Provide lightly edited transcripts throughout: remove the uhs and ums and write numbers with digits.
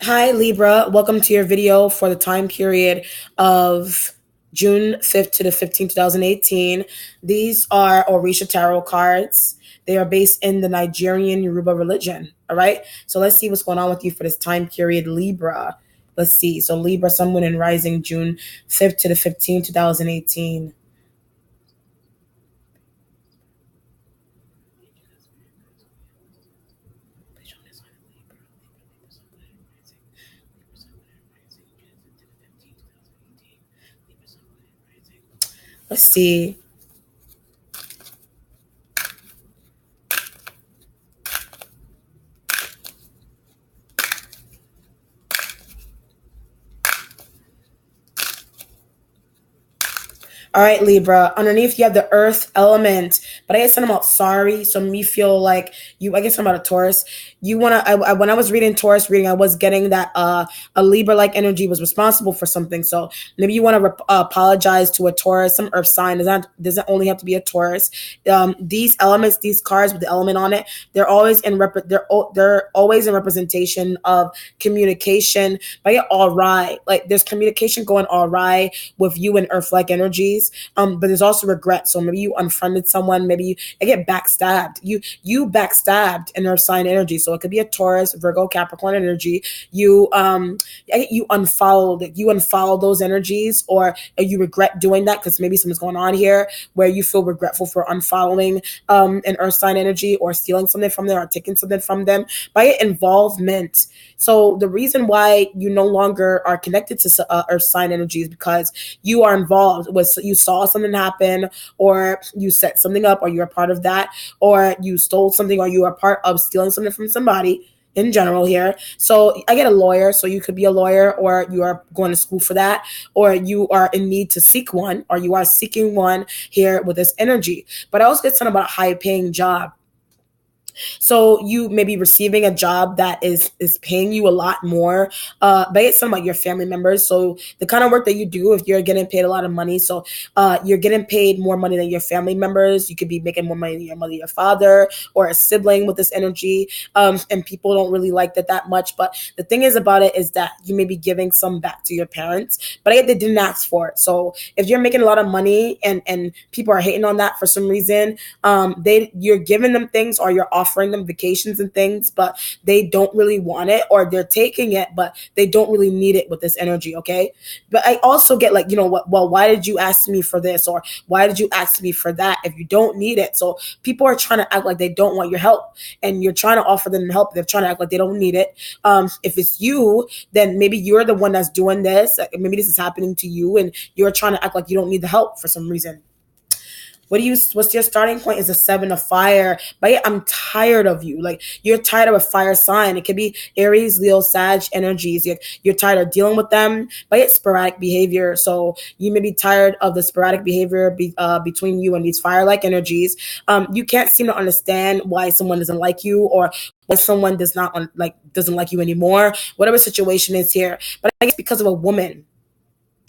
Hi, Libra. Welcome to your video for the time period of June 5th to the 15th, 2018. These are Orisha Tarot cards. They are based in the Nigerian Yoruba religion. All right. So let's see what's going on with you for this time period, Libra. Let's see. So, Libra, Sun, Moon, and Rising, June 5th to the 15th, 2018. Let's see. All right, Libra. Underneath, you have the earth element. But I guess I'm about sorry. So me feel like you, I guess I'm about a Taurus. You want to, when I was reading Taurus reading, I was getting that a Libra like energy was responsible for something. So maybe you want to apologize to a Taurus, some earth sign. Doesn't only have to be a Taurus. These elements, these cards with the element on it, they're always in representation of communication. But yeah, all right. Like there's communication going all right with you and earth like energies. But there's also regret. So maybe you unfriended someone, maybe you get backstabbed. You backstabbed in earth sign energy. So it could be a Taurus, Virgo, Capricorn energy. You unfollowed those energies, or you regret doing that because maybe something's going on here where you feel regretful for unfollowing an earth sign energy, or stealing something from them, or taking something from them by involvement. So the reason why you no longer are connected to earth sign energies because you are involved with, you saw something happen, or you set something up, or you're a part of that, or you stole something, or you are part of stealing something from somebody in general here. So I get a lawyer. So you could be a lawyer, or you are going to school for that, or you are in need to seek one, or you are seeking one here with this energy. But I also get something about a high paying job. So you may be receiving a job that is paying you a lot more. But it's some like your family members. So the kind of work that you do, if you're getting paid a lot of money, so you're getting paid more money than your family members. You could be making more money than your mother, your father, or a sibling with this energy. And people don't really like that much. But the thing is about it is that you may be giving some back to your parents, but they didn't ask for it. So if you're making a lot of money and people are hating on that for some reason, you're giving them things, or you're offering them vacations and things, but they don't really want it, or they're taking it but they don't really need it with this energy. Okay, but I also get like, what, well, why did you ask me for this, or why did you ask me for that if you don't need it? So people are trying to act like they don't want your help, and you're trying to offer them help. They're trying to act like they don't need it. If it's you, then maybe you're the one that's doing this. Maybe this is happening to you and you're trying to act like you don't need the help for some reason. What's your starting point is a seven of fire. But yeah, I'm tired of you. Like you're tired of a fire sign. It could be Aries, Leo, Sag energies. You're tired of dealing with them. But it's sporadic behavior. So you may be tired of the sporadic behavior between you and these fire-like energies. You can't seem to understand why someone doesn't like you, or why someone doesn't like you anymore. Whatever situation is here. But I guess because of a woman,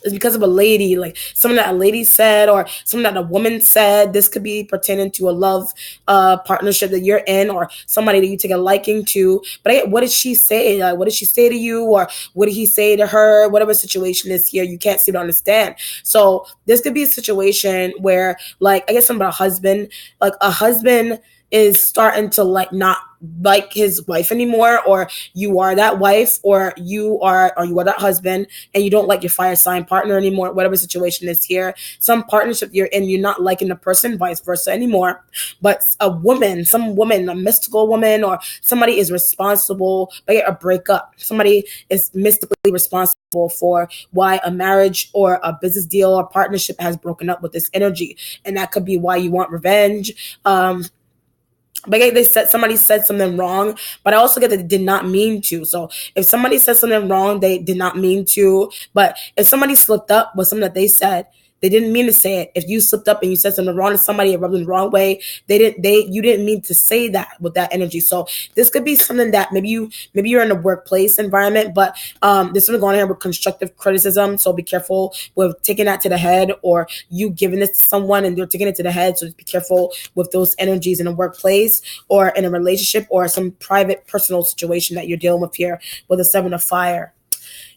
it's because of a lady, like something that a lady said, or something that a woman said. This could be pertaining to a love partnership that you're in, or somebody that you take a liking to. But what did she say? What did she say to you, or what did he say to her? Whatever situation is here, you can't seem to understand. So this could be a situation where, like, I guess something about a husband, like a husband is starting to like not like his wife anymore, or you are that wife, or you are that husband, and you don't like your fire sign partner anymore. Whatever situation is here, some partnership you're in, you're not liking the person, vice versa anymore. But some woman, a mystical woman, or somebody is responsible by a breakup. Somebody is mystically responsible for why a marriage or a business deal or partnership has broken up with this energy, and that could be why you want revenge. But somebody said something wrong, but I also get that they did not mean to. So if somebody said something wrong, they did not mean to. But if somebody slipped up with something that they said, They didn't mean to say it. If you slipped up and you said something wrong to somebody, it rubbed them the wrong way. You didn't mean to say that with that energy. So this could be something that maybe you're in a workplace environment, but there's something going on here with constructive criticism. So be careful with taking that to the head, or you giving this to someone and they're taking it to the head. So just be careful with those energies in a workplace or in a relationship or some private personal situation that you're dealing with here with a 7 of fire.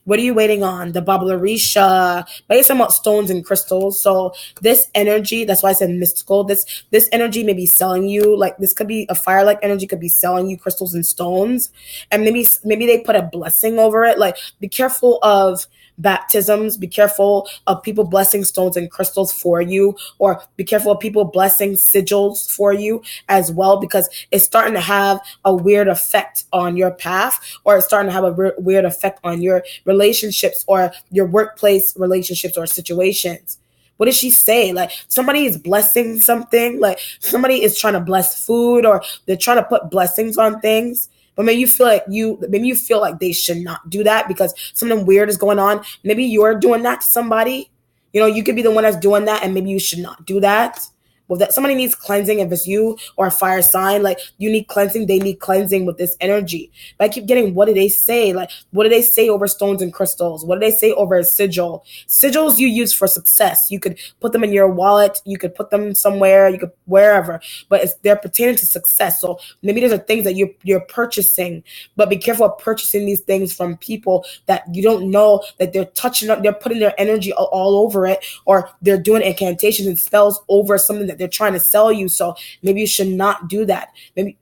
What are you waiting on? The Babalarisha. Based on about stones and crystals. So this energy, that's why I said mystical. This energy may be selling you, like this could be a fire-like energy, could be selling you crystals and stones. And maybe they put a blessing over it. Like be careful of baptisms, be careful of people blessing stones and crystals for you, or be careful of people blessing sigils for you as well, because it's starting to have a weird effect on your path, or it's starting to have a weird effect on your relationships or your workplace relationships or situations. What did she say? Like somebody is blessing something, like somebody is trying to bless food, or they're trying to put blessings on things. But maybe you feel like they should not do that because something weird is going on. Maybe you're doing that to somebody. You could be the one that's doing that, and maybe you should not do that. Well, that somebody needs cleansing. If it's you or a fire sign, like you need cleansing, they need cleansing with this energy. But I keep getting, what do they say? Like, what do they say over stones and crystals? What do they say over a sigil? Sigils you use for success. You could put them in your wallet. You could put them somewhere. You could wherever. But they're pertaining to success. So maybe there's things that you're purchasing. But be careful of purchasing these things from people that you don't know, that they're touching up. They're putting their energy all over it, or they're doing incantations and spells over something that they're trying to sell you. So maybe you should not do that. Maybe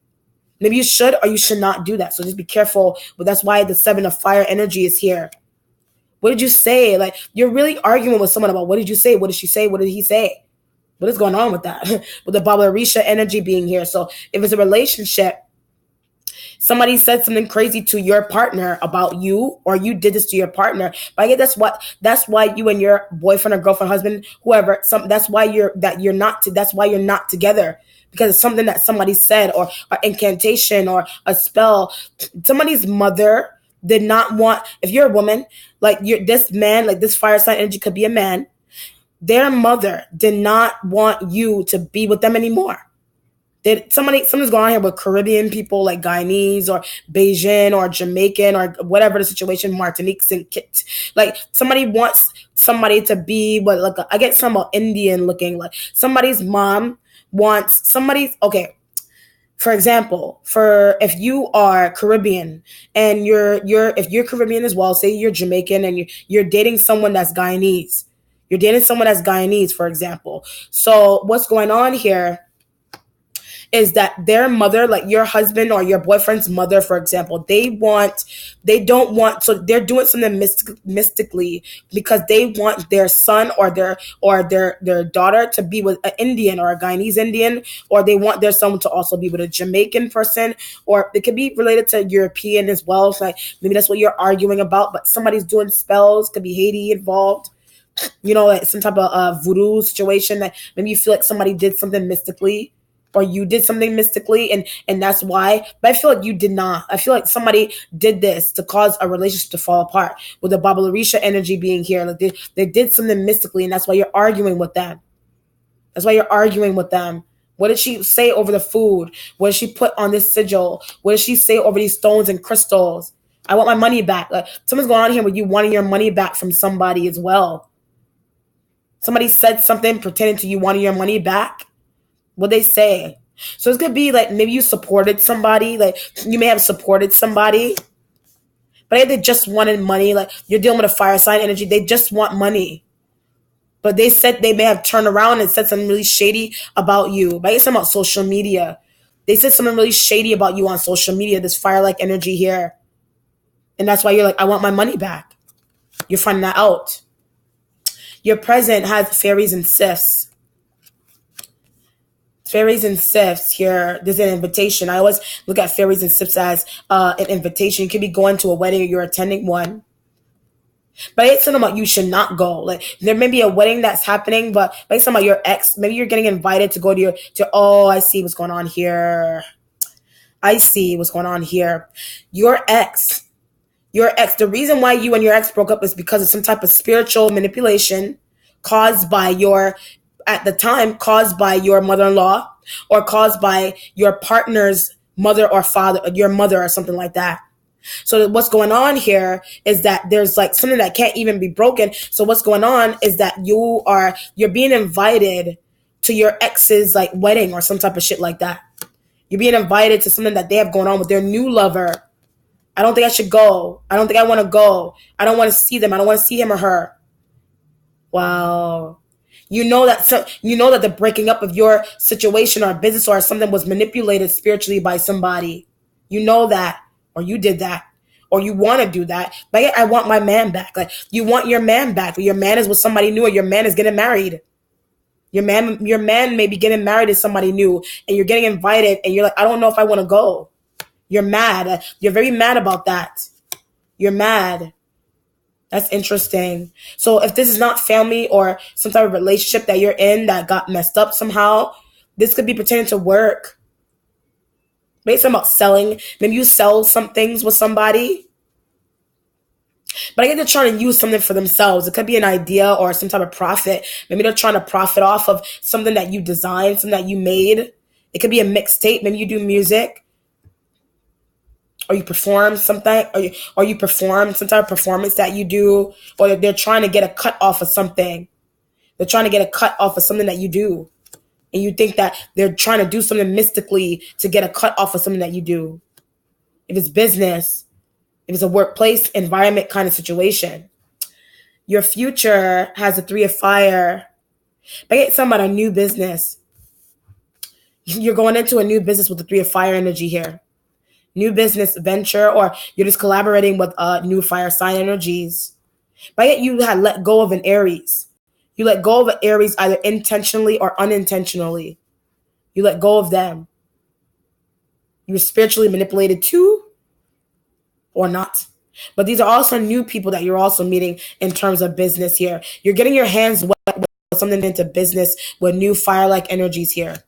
you should, or you should not do that. So just be careful. But that's why the 7 of fire energy is here. What did you say? Like you're really arguing with someone about, what did you say? What did she say? What did he say? What is going on with that? With the Babalarisha energy being here. So if it's a relationship, somebody said something crazy to your partner about you, or you did this to your partner. But I guess that's why you and your boyfriend or girlfriend, husband, whoever, that's why you're not together, because it's something that somebody said, or an incantation or a spell. Somebody's mother did not want, if you're a woman, like this man, like this fire sign energy could be a man, their mother did not want you to be with them anymore. Something's going on here with Caribbean people, like Guyanese or Bajan or Jamaican or whatever the situation, Martinique, St. Kitts. Like somebody wants somebody to be, but like I get some Indian looking, like somebody's mom wants somebody's, okay. For example, if you are Caribbean and if you're Caribbean as well, say you're Jamaican and you're dating someone that's Guyanese. You're dating someone that's Guyanese, for example. So what's going on here is that their mother, like your husband or your boyfriend's mother, for example, so they're doing something mystically because they want their son or their daughter to be with an Indian or a Guyanese Indian, or they want their son to also be with a Jamaican person, or it could be related to European as well. So like maybe that's what you're arguing about, but somebody's doing spells, could be Haiti involved. Like some type of voodoo situation that maybe you feel like somebody did something mystically, or you did something mystically, and that's why. But I feel like you did not. I feel like somebody did this to cause a relationship to fall apart, with the Babalarisha energy being here. Like they did something mystically, and that's why you're arguing with them. That's why you're arguing with them. What did she say over the food? What did she put on this sigil? What did she say over these stones and crystals? I want my money back. Like something's going on here with you wanting your money back from somebody as well. Somebody said something pertaining to you wanting your money back. What they say. So it could be like maybe you supported somebody, like you may have supported somebody, but they just wanted money. Like you're dealing with a fire sign energy, they just want money. But they said they may have turned around and said something really shady about you. But I guess about social media. They said something really shady about you on social media, this fire-like energy here. And that's why you're like, I want my money back. You're finding that out. Your present has fairies and sifts. Fairies and sifts here. There's an invitation. I always look at fairies and sifts as an invitation. You could be going to a wedding or you're attending one. But it's something about you should not go. Like there may be a wedding that's happening, but it's something about your ex. Maybe you're getting invited to go to I see what's going on here. I see what's going on here. Your ex. The reason why you and your ex broke up is because of some type of spiritual manipulation, caused by your, at the time, caused by your mother-in-law, or caused by your partner's mother or father, your mother or something like that. So what's going on here is that there's like something that can't even be broken. So what's going on is that you're being invited to your ex's like wedding or some type of shit like that. You're being invited to something that they have going on with their new lover. I don't think I should go. I don't think I want to go. I don't want to see them. I don't want to see him or her. Wow. You know that the breaking up of your situation or business or something was manipulated spiritually by somebody. You know that, or you did that, or you want to do that. But yeah, I want my man back. Like, you want your man back. Or your man is with somebody new, or your man is getting married. Your man may be getting married to somebody new, and you're getting invited, and you're like, I don't know if I want to go. You're mad. You're very mad about that. You're mad. That's interesting. So if this is not family or some type of relationship that you're in that got messed up somehow, this could be pertaining to work. Maybe it's about selling. Maybe you sell some things with somebody. But I get they're trying to use something for themselves. It could be an idea or some type of profit. Maybe they're trying to profit off of something that you designed, something that you made. It could be a mixtape. Maybe you do music. Or you perform something, or you perform some type of performance that you do, or they're trying to get a cut off of something. They're trying to get a cut off of something that you do. And you think that they're trying to do something mystically to get a cut off of something that you do. If it's business, if it's a workplace environment kind of situation. Your future has a 3 of fire. But I get something about a new business. You're going into a new business with the 3 of fire energy here. New business venture, or you're just collaborating with new fire sign energies. But yet you had let go of an Aries. You let go of an Aries either intentionally or unintentionally. You let go of them. You were spiritually manipulated too, or not. But these are also new people that you're also meeting in terms of business here. You're getting your hands wet with something into business with new fire-like energies here.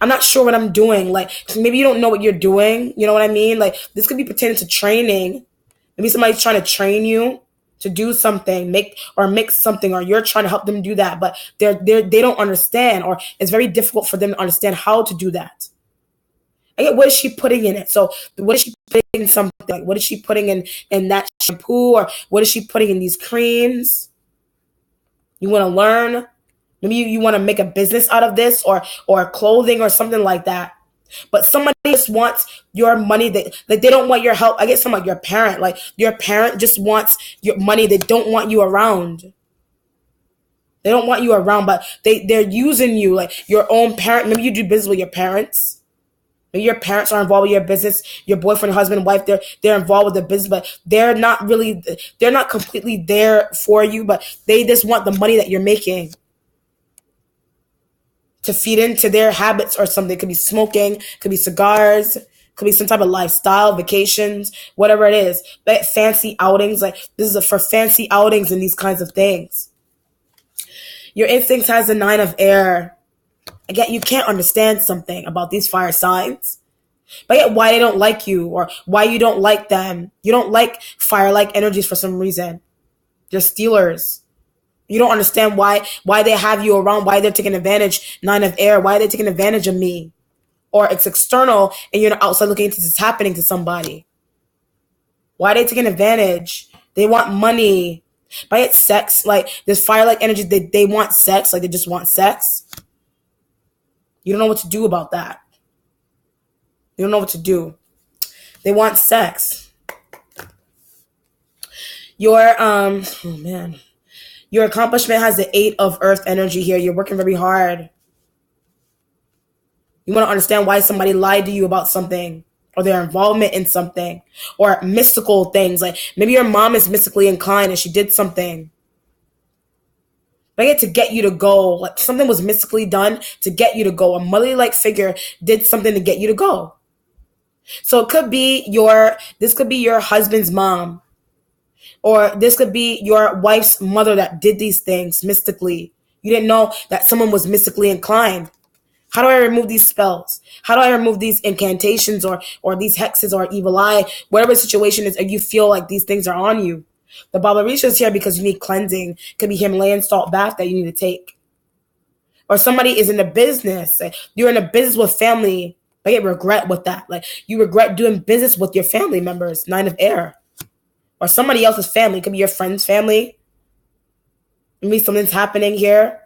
I'm not sure what I'm doing. Like, maybe you don't know what you're doing. You know what I mean? Like, this could be pertaining to training. Maybe somebody's trying to train you to do something, mix something, or you're trying to help them do that, but they don't understand, or it's very difficult for them to understand how to do that. I get, what is she putting in it? So what is she putting in something? Like, what is she putting in that shampoo, or what is she putting in these creams? You want to learn? Maybe you want to make a business out of this, or clothing or something like that. But somebody just wants your money. They don't want your help. I guess some like your parent. Like, your parent just wants your money. They don't want you around. They don't want you around, but they're using you, like your own parent. Maybe you do business with your parents. Maybe your parents are involved with your business. Your boyfriend, husband, wife, they're involved with the business, but they're not completely there for you, but they just want the money that you're making to feed into their habits or something. It could be smoking, could be cigars, could be some type of lifestyle, vacations, whatever it is. But fancy outings, like this is for fancy outings and these kinds of things. Your instincts has the 9 of air. Again, you can't understand something about these fire signs. But yet why they don't like you, or why you don't like them. You don't like fire-like energies for some reason. They're stealers. You don't understand why they have you around, why they're taking advantage. 9 of air, why are they taking advantage of me? Or it's external and you're not outside looking into this happening to somebody. Why are they taking advantage? They want money. By it's sex, like this fire-like energy, they want sex, like they just want sex. You don't know what to do about that. You don't know what to do. They want sex. Your Your accomplishment has the 8 of earth energy here. You're working very hard. You want to understand why somebody lied to you about something, or their involvement in something, or mystical things. Like maybe your mom is mystically inclined and she did something. But I get to get you to go. Like something was mystically done to get you to go. A motherly-like figure did something to get you to go. So it could be this could be your husband's mom. Or this could be your wife's mother that did these things mystically. You didn't know that someone was mystically inclined. How do I remove these spells? How do I remove these incantations or these hexes or evil eye? Whatever the situation is, if you feel like these things are on you. The Baba is here because you need cleansing. Could be Himalayan salt bath that you need to take. Or somebody is in a business. You're in a business with family. I get regret with that. Like you regret doing business with your family members. 9 of air. Or somebody else's family. It could be your friend's family. Maybe something's happening here.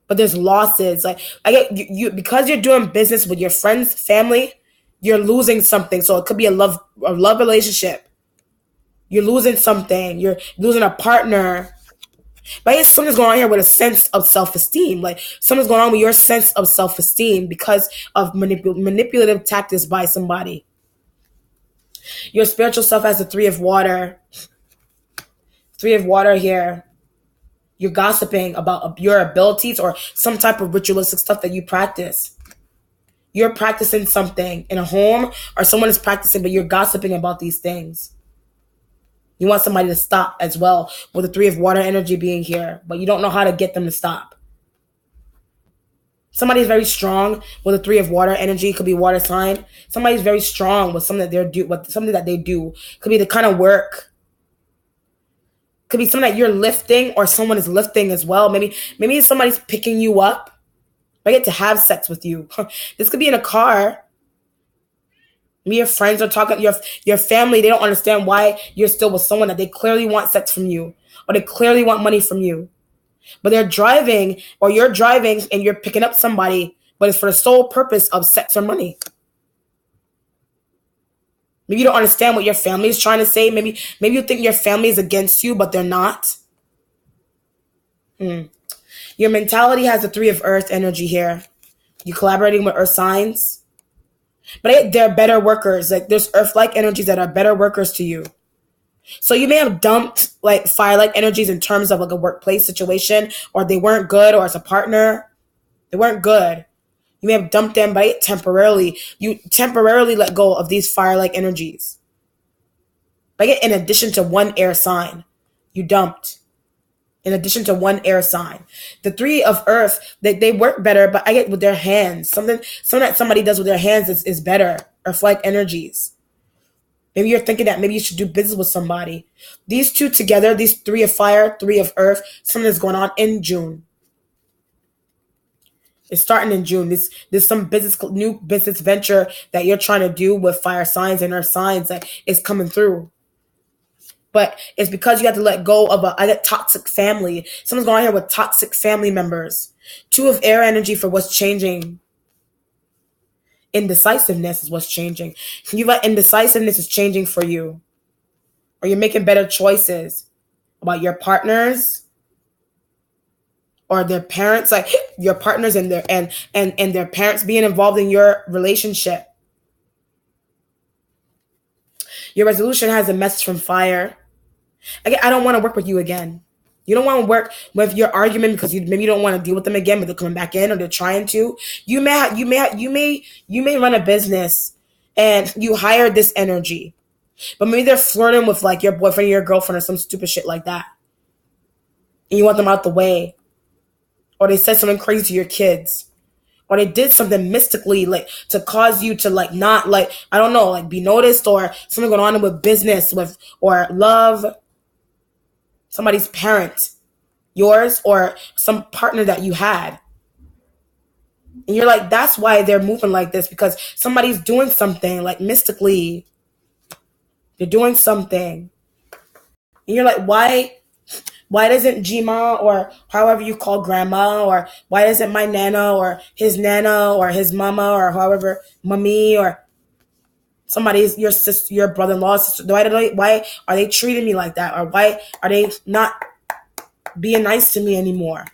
But there's losses. Like I get you because you're doing business with your friend's family, you're losing something. So it could be a love relationship. You're losing something. You're losing a partner. But something's going on here with a sense of self-esteem. Like something's going on with your sense of self-esteem because of manipulative tactics by somebody. Your spiritual self has the 3 of water. 3 of water here. You're gossiping about your abilities or some type of ritualistic stuff that you practice. You're practicing something in a home or someone is practicing, but you're gossiping about these things. You want somebody to stop as well with the 3 of water energy being here, but you don't know how to get them to stop. Somebody's very strong with the 3 of water energy. Could be water sign. Somebody's very strong with something that they do. Could be the kind of work. Could be something that you're lifting or someone is lifting as well. Maybe somebody's picking you up. I get to have sex with you. This could be in a car. Maybe your friends are talking, your family, they don't understand why you're still with someone that they clearly want sex from you or they clearly want money from you. But they're driving or you're driving and you're picking up somebody, but it's for the sole purpose of sex or money. Maybe you don't understand what your family is trying to say. Maybe you think your family is against you, but they're not. Your mentality has the 3 of earth energy here. You're collaborating with earth signs. But they're better workers. Like there's earth-like energies that are better workers to you. So you may have dumped like fire-like energies in terms of like a workplace situation, or they weren't good, or as a partner, they weren't good. You may have dumped them, but temporarily, you temporarily let go of these fire-like energies. Like in addition to one air sign, you dumped. In addition to one air sign, the 3 of earth, they work better, but I get with their hands. Something that somebody does with their hands is better. Earth-like energies. Maybe you're thinking that maybe you should do business with somebody. These two together, these 3 of fire, 3 of earth, something is going on in June. It's starting in June. There's some new business venture that you're trying to do with fire signs and earth signs that is coming through. But it's because you have to let go of a toxic family. Someone's going on here with toxic family members. 2 of air energy for what's changing. Indecisiveness is what's changing. Indecisiveness is changing for you. Or you're making better choices about your partners or their parents, like your partners and their parents being involved in your relationship. Your resolution has a message from fire. Again, I don't want to work with you again. You don't want to work with your argument because maybe you don't want to deal with them again, but they're coming back in or they're trying to. You may run a business and you hire this energy, but maybe they're flirting with like your boyfriend or your girlfriend or some stupid shit like that, and you want them out the way, or they said something crazy to your kids. Or they did something mystically like to cause you to like not like, I don't know, like be noticed, or something going on with business with or love. Somebody's parent, yours, or some partner that you had. And you're like, that's why they're moving like this, because somebody's doing something like mystically. They're doing something. And you're like, why doesn't Jima or however you call grandma, or why doesn't my nana or his nana or his mama or however, mommy or somebody's your sister, your brother-in-law, sister, why are they treating me like that? Or why are they not being nice to me anymore?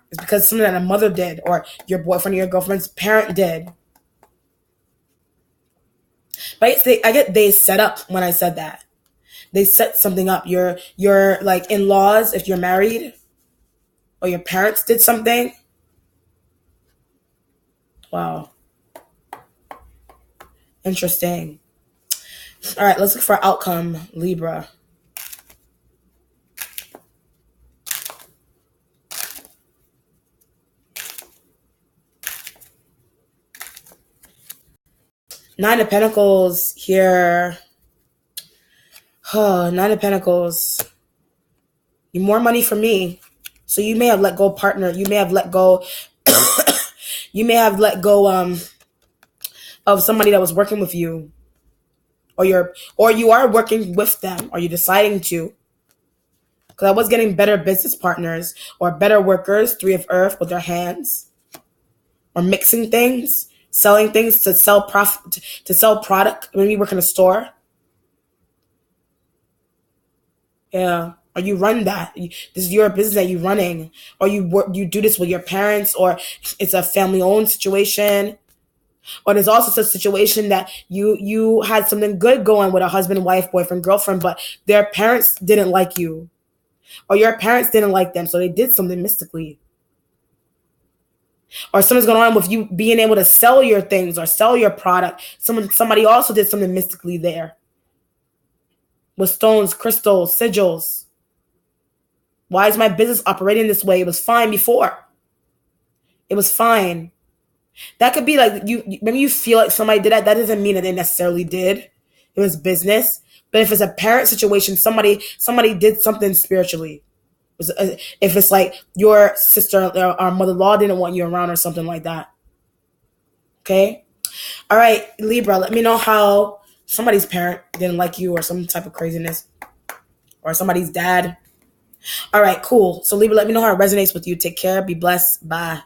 It's because something that a mother did or your boyfriend or your girlfriend's parent did. But they set up when I said that. They set something up. Your like in-laws, if you're married, or your parents did something. Wow. Interesting. All right, let's look for outcome, Libra. Nine of Pentacles here. Nine of Pentacles. You more money for me. So you may have let go partner. You may have let go. You may have let go of somebody that was working with you, or you are working with them, or you're deciding to. Because I was getting better business partners or better workers. Three of Earth with their hands, or mixing things, selling things to sell profit, to sell product. When you work in a store, yeah. Or you run that. This is your business that you're running, or you work. You do this with your parents, or it's a family-owned situation. Or there's also a situation that you had something good going with a husband, wife, boyfriend, girlfriend, but their parents didn't like you, or your parents didn't like them, so they did something mystically. Or something's going on with you being able to sell your things or sell your product. Somebody also did something mystically there with stones, crystals, sigils. Why is my business operating this way? It was fine before. It was fine. That could be like maybe you feel like somebody did that. That doesn't mean that they necessarily did. It was business. But if it's a parent situation, somebody did something spiritually. If it's like your sister or mother-in-law didn't want you around or something like that. Okay? All right, Libra, let me know how somebody's parent didn't like you or some type of craziness. Or somebody's dad. All right, cool. So Libra, let me know how it resonates with you. Take care. Be blessed. Bye.